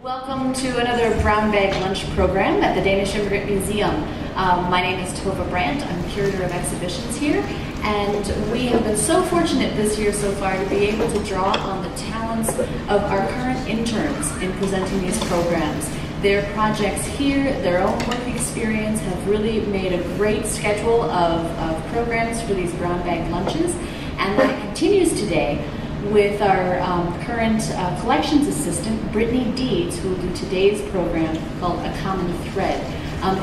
Welcome to another brown bag lunch program at the Danish Immigrant Museum. My name is Tova Brandt. I'm curator of exhibitions here, and we have been so fortunate this year so far to be able to draw on the talents of our current interns in presenting these programs. Their projects here, their own work experience have really made a great schedule of programs for these brown bag lunches, and that continues today with our current collections assistant, Brittany Deeds, who will do today's program called A Common Thread.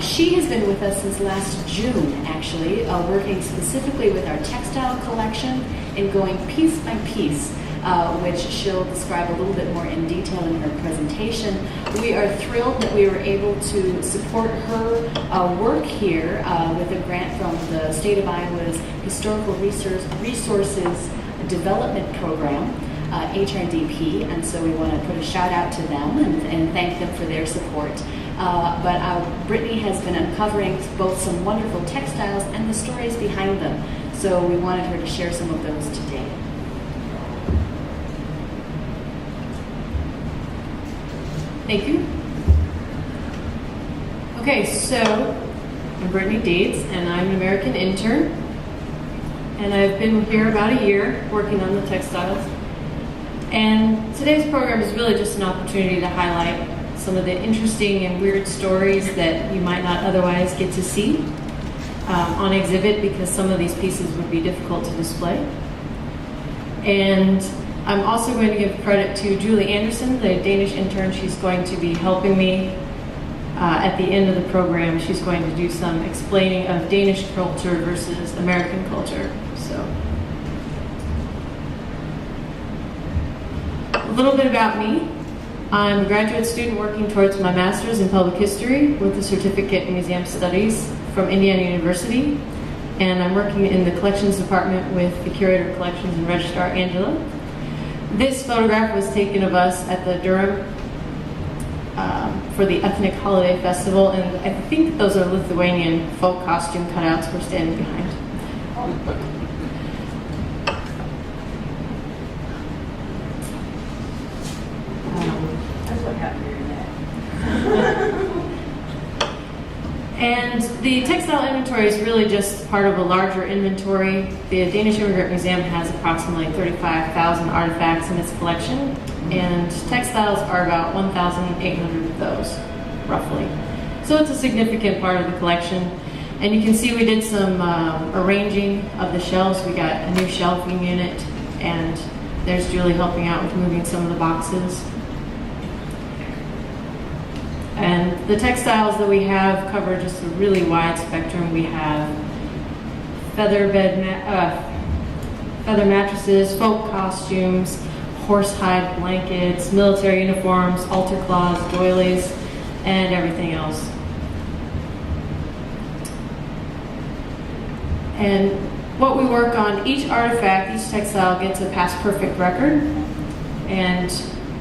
She has been with us since last June, actually, working specifically with our textile collection and going piece by piece, which she'll describe a little bit more in detail in her presentation. We are thrilled that we were able to support her work here with a grant from the state of Iowa's Historical Resources Development Program, HRDP, and so we want to put a shout out to them and thank them for their support. But Brittany has been uncovering both some wonderful textiles and the stories behind them, so we wanted her to share some of those today. Thank you. Okay, so I'm Brittany Deeds, and I'm an American intern. And I've been here about a year working on the textiles. And today's program is really just an opportunity to highlight some of the interesting and weird stories that you might not otherwise get to see on exhibit, because some of these pieces would be difficult to display. And I'm also going to give credit to Julie Anderson, the Danish intern. She's going to be helping me at the end of the program. She's going to do some explaining of Danish culture versus American culture. So, a little bit about me. I'm a graduate student working towards my master's in public history with a certificate in museum studies from Indiana University, and I'm working in the collections department with the curator of collections and registrar Angela. This photograph was taken of us at the Durham for the Ethnic Holiday Festival, and I think those are Lithuanian folk costume cutouts we're standing behind. That's what happened during that. And the textile inventory is really just part of a larger inventory. The Danish Immigrant Museum has approximately 35,000 artifacts in its collection, and textiles are about 1,800 of those, roughly. So it's a significant part of the collection. And you can see we did some arranging of the shelves. We got a new shelving unit, and there's Julie helping out with moving some of the boxes. And the textiles that we have cover just a really wide spectrum. We have feather mattresses, folk costumes, horsehide blankets, military uniforms, altar cloths, doilies, and everything else. And what we work on, each artifact, each textile gets a past perfect record. And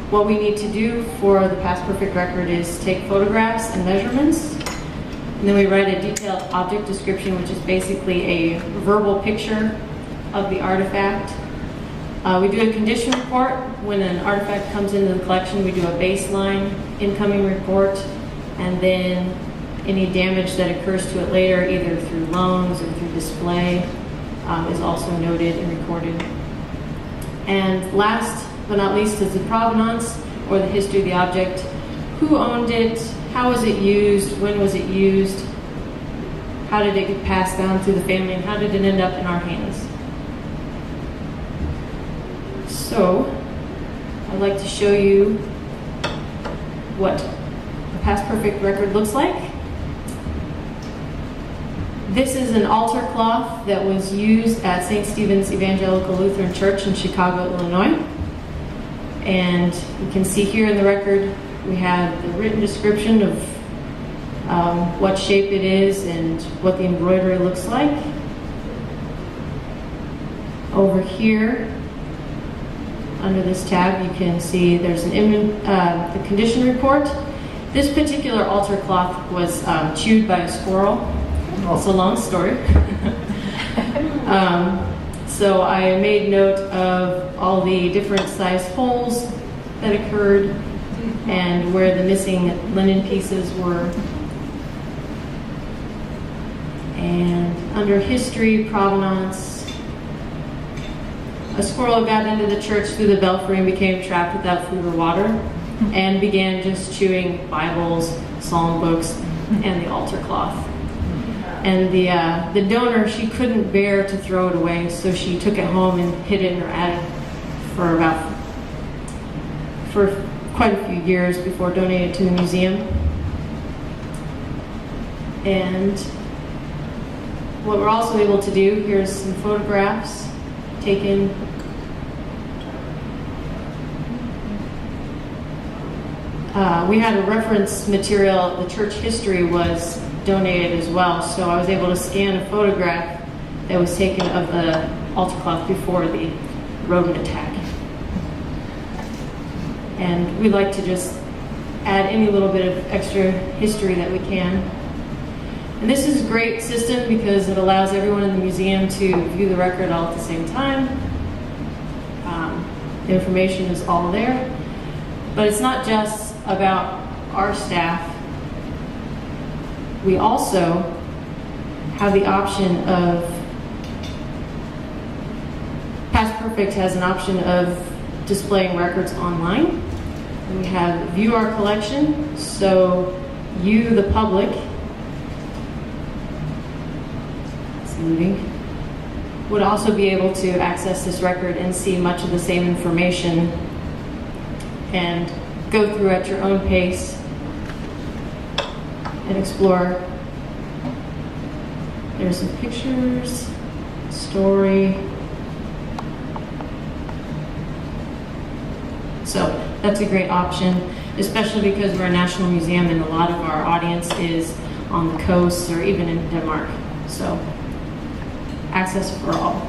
what we need to do for the past perfect record is take photographs and measurements, and then we write a detailed object description, which is basically a verbal picture of the artifact. We do a condition report. When an artifact comes into the collection, we do a baseline incoming report, and then any damage that occurs to it later, either through loans or through display, is also noted and recorded. And last but not least is the provenance, or the history of the object. Who owned it? How was it used? When was it used? How did it get passed down through the family? And how did it end up in our hands? So, I'd like to show you what a past perfect record looks like. This is an altar cloth that was used at St. Stephen's Evangelical Lutheran Church in Chicago, Illinois. And you can see here in the record, we have the written description of what shape it is and what the embroidery looks like. Over here, under this tab, you can see there's the condition report. This particular altar cloth was chewed by a squirrel. It's a long story. So I made note of all the different size holes that occurred, and where the missing linen pieces were. And under history, provenance, a squirrel got into the church through the belfry and became trapped without food or water, and began just chewing Bibles, psalm books, and the altar cloth. And the donor, she couldn't bear to throw it away, so she took it home and hid it in her attic for quite a few years before donating it to the museum. And what we're also able to do, here's some photographs taken. We had a reference material, the church history was donated as well, so I was able to scan a photograph that was taken of the altar cloth before the rodent attack. And we like to just add any little bit of extra history that we can. And this is a great system because it allows everyone in the museum to view the record all at the same time. The information is all there. But it's not just about our staff. We also have the option of, Past Perfect has an option of displaying records online. We have View Our Collection, so you, the public, would also be able to access this record and see much of the same information and go through at your own pace and explore. There's some pictures, story. So that's a great option, especially because we're a national museum and a lot of our audience is on the coast or even in Denmark. So access for all.